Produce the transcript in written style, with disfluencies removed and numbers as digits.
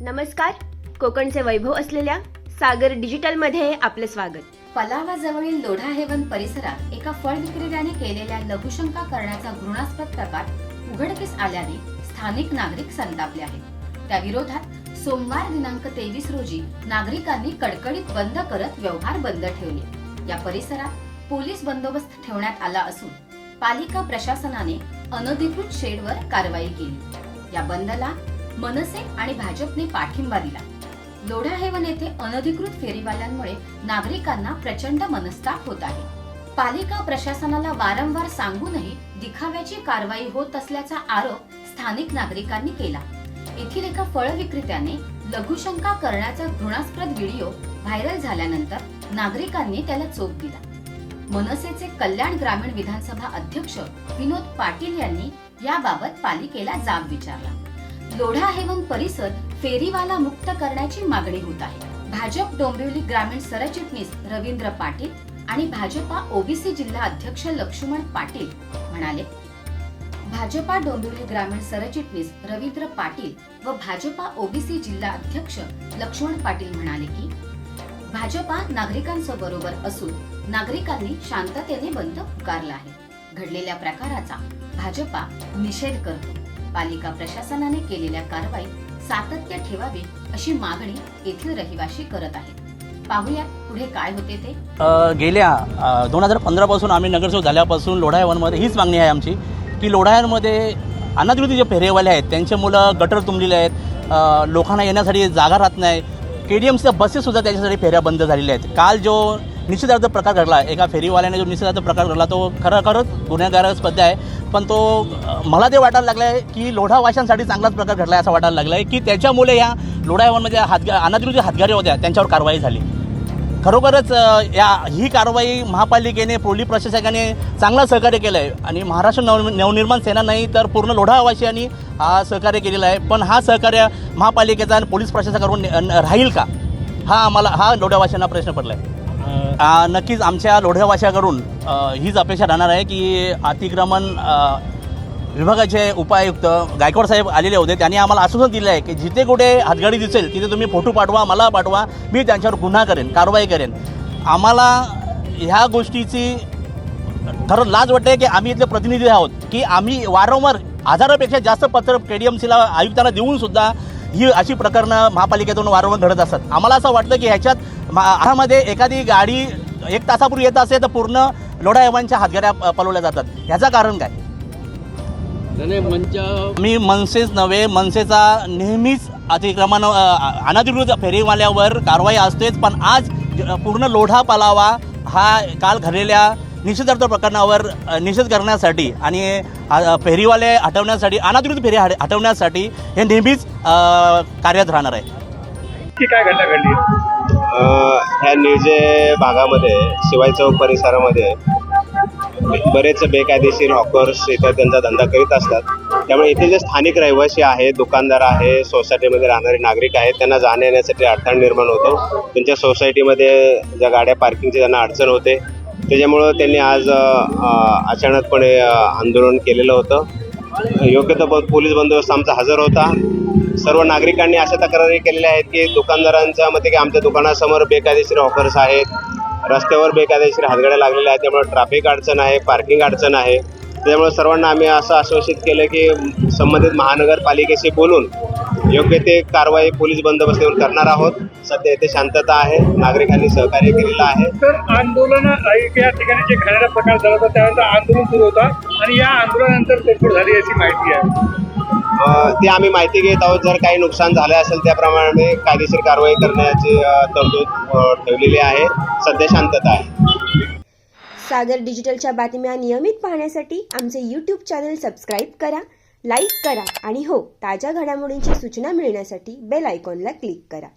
नमस्कार, कोकणचे वैभव असलेल्या सागर डिजिटल मध्ये आपले स्वागत. पलावाजवळील लोढा हेवन परिसरात एका फळ विक्रेत्याने केलेल्या लघुशंका करण्याचा घृणास्पद प्रकार उघडकीस आल्याने स्थानिक नागरिक संतापले आहेत. त्या विरोधात सोमवार दिनांक 23 रोजी नागरिकांनी कडकडीत बंद करत व्यवहार बंद ठेवले. या परिसरात पोलीस बंदोबस्त ठेवण्यात आला असून पालिका प्रशासनाने अनधिकृत शेडवर कारवाई केली. या बंदला मनसे आणि भाजपने पाठिंबा दिला. लोढा हेवन येथे अनधिकृत फेरीवाल्यांमुळे नागरिकांना प्रचंड मनस्ताप होत आहे. पालिका प्रशासनाला वारंवार सांगूनही दिखाव्याची कारवाई होत असल्याचा आरोप स्थानिक नागरिकांनी केला. येथील एका फळ विक्रेत्याने लघुशंका करण्याचा घृणास्पद व्हिडिओ व्हायरल झाल्यानंतर नागरिकांनी त्याला चोप दिला. मनसेचे कल्याण ग्रामीण विधानसभा अध्यक्ष विनोद पाटील यांनी याबाबत पालिकेला जाब विचारला. लोढा हेवन परिसर फेरीवाला मुक्त करण्याची मागणी होत आहे. भाजप डोंबिवली ग्रामीण सरचिटणीस रवींद्र पाटील आणि भाजपा ओबीसी जिल्हा अध्यक्ष लक्ष्मण पाटील म्हणाले. भाजपा डोंबिवली ग्रामीण सरचिटणीस रवींद्र पाटील व भाजपा ओबीसी जिल्हा अध्यक्ष लक्ष्मण पाटील म्हणाले की भाजपा नागरिकांसोबरोबर असून नागरिकांनी शांततेने बंद पुकारला आहे. घडलेल्या प्रकाराचा भाजपा निषेध करतो. पालिका प्रशासनाने केलेल्या कारवाईत सातत्य ठेवावे अशी मागणी येथील रहिवासी करत आहेत. पाहूया पुढे काय होते ते. गेल्या 2015 पासून आम्ही नगरसेवक झाल्यापासून लोढा हेवनमध्ये हीच मागणी आहे आमची की लोढा हेवनमध्ये अनधिकृत जे फेरीवाले आहेत त्यांचे मुलं गटर तुंबलेले आहेत. लोकांना येण्यासाठी जागा राहत नाही. KDMच्या बसेससुद्धा त्याच्यासाठी फेऱ्या बंद झालेल्या आहेत. काल जो निषेधार्थ प्रकार घडला, एका फेरीवाल्याने जो निषेधार्थ प्रकार घडला तो खरोखरच गुन्हेगारास्पद आहे. पण तो मला ते वाटायला लागलं आहे की लोढावाशांसाठी चांगलाच प्रकार घडला आहे असं वाटायला लागलं आहे की त्याच्यामुळे या लोढा हेवनमध्ये अनधिकृत हातगारी होत्या त्यांच्यावर कारवाई झाली. खरोखरच ही कारवाई महापालिकेने पोलीस प्रशासकाने चांगला सहकार्य केलं आहे आणि महाराष्ट्र नवनिर्माण सेना नाही तर पूर्ण लोढावासियांनी हा सहकार्य केलेला आहे. पण हा सहकार्य महापालिकेचा आणि पोलीस प्रशासकाकडून राहील का, हा लोढावासियांना प्रश्न पडला आहे. नक्कीच आमच्या लोढावाशाकडून हीच अपेक्षा राहणार आहे की अतिक्रमण विभागाचे उपायुक्त गायकवाड साहेब आलेले होते. त्यांनी आम्हाला आश्वासन दिलं आहे की जिथे कुठे हातगाडी दिसेल तिथे तुम्ही फोटो पाठवा, मला पाठवा, मी त्यांच्यावर गुन्हा करेन, कारवाई करेन. आम्हाला ह्या गोष्टीची खरं लाज वाटते की आम्ही इथले प्रतिनिधी आहोत की आम्ही वारंवार हजारापेक्षा जास्त पत्र KDMCला आयुक्तांना देऊनसुद्धा ही अशी प्रकरणं महापालिकेतून वारंवार घडत असतात. आम्हाला असं वाटतं की ह्याच्यामध्ये एखादी गाडी 1 तासापूर्वी येत असेल तर पूर्ण लोढा हेवनच्या हातगाड्या पळवल्या जातात. ह्याचं कारण काय? मी मनसेच नव्हे, मनसेचा नेहमीच अतिक्रमण अनधिकृत फेरीवाल्यावर कारवाई असतेच. पण आज पूर्ण लोढा पलावा हा काल घडलेल्या निषेधार्थ प्रकरणावर निषेध करण्यासाठी आणि फेरीवाले हटवण्यासाठी, अनधिकृत फेरी हटवण्यासाठी हे नेहमीच कार्यरत राहणार आहे. काय घटना घडली? ह्या निर्जे भागामध्ये शिवाई चौक परिसरामध्ये बरेच बेकायदेशीर हॉकर्स इथं त्यांचा धंदा करीत असतात. त्यामुळे इथे जे स्थानिक रहिवासी आहे, दुकानदार आहे, सोसायटीमध्ये राहणारे नागरिक आहेत, त्यांना जाण्या येण्यासाठी अडथळा निर्माण होतो. त्यांच्या सोसायटीमध्ये ज्या गाड्या पार्किंगची त्यांना अडचण होते, त्याच्यामुळं त्यांनी आज अचानकपणे आंदोलन केलेलं होतं. योग्य तो पोलीस बंदोबस्त आमचा हजर होता. सर्व नागरिकांनी अशा तक्रारी केलेल्या आहेत की दुकानदारांच्या मते की आमच्या दुकानासमोर बेकायदेशीर ऑफर्स आहेत, रस्त्यावर बेकायदेशीर हातगाड्या लागलेल्या आहेत, त्यामुळे ट्रॅफिक अडचण आहे, पार्किंग अडचण आहे. त्यामुळे सर्वांना आम्ही असं आश्वासित केलं की संबंधित महानगरपालिकेशी बोलून योग्य ते कारवाई पोलीस बंदोबस्तीवर करणार आहोत. सध्या इथे शांतता आहे, नागरिकांनी सहकार्य केलेलं आहे. तर आंदोलन या ठिकाणी जे घडलेला प्रकार झाला होता त्यानंतर आंदोलन सुरू होता आणि या आंदोलनानंतर तोडफोड झाली अशी माहिती आहे. ती आम्ही माहिती घेत आहोत. जर काही नुकसान झाले असेल त्याप्रमाणे कायदेशीर कारवाई करण्याची तरतूद ठेवलेली आहे. सध्या शांतता आहे. सागर डिजिटलच्या बातम्या नियमित पाहण्यासाठी आमचे YouTube चॅनल सबस्क्राईब करा, लाईक करा आणि ताज्या घडामोडींची सूचना मिळण्यासाठी बेल आयकॉनला क्लिक करा.